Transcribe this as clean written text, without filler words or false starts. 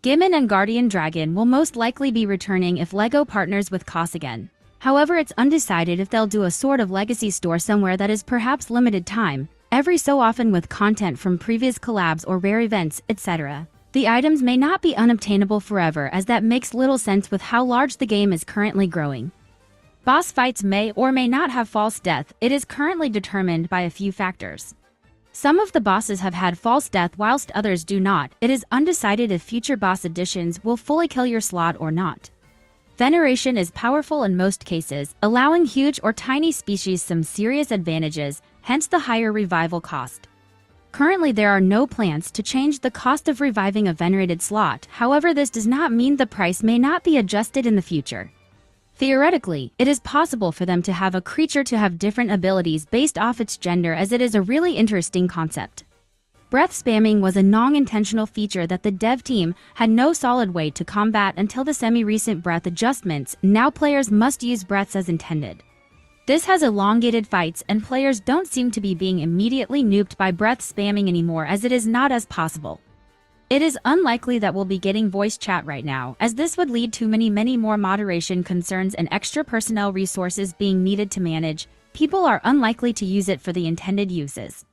Gimon and Guardian Dragon will most likely be returning if LEGO partners with COS again. However, it's undecided if they'll do a sort of legacy store somewhere that is perhaps limited time, every so often with content from previous collabs or rare events, etc. The items may not be unobtainable forever, as that makes little sense with how large the game is currently growing. Boss fights may or may not have false death. It is currently determined by a few factors. Some of the bosses have had false death whilst others do not. It is undecided if future boss additions will fully kill your slot or not. Veneration is powerful in most cases, allowing huge or tiny species some serious advantages, hence the higher revival cost. Currently, there are no plans to change the cost of reviving a venerated slot. However, this does not mean the price may not be adjusted in the future. Theoretically, it is possible for them to have a creature to have different abilities based off its gender, as it is a really interesting concept. Breath spamming was a non-intentional feature that the dev team had no solid way to combat until the semi-recent breath adjustments. Now players must use breaths as intended. This has elongated fights, and players don't seem to be being immediately nuked by breath spamming anymore, as it is not as possible. It is unlikely that we'll be getting voice chat right now, as this would lead to many more moderation concerns and extra personnel resources being needed to manage. People are unlikely to use it for the intended uses.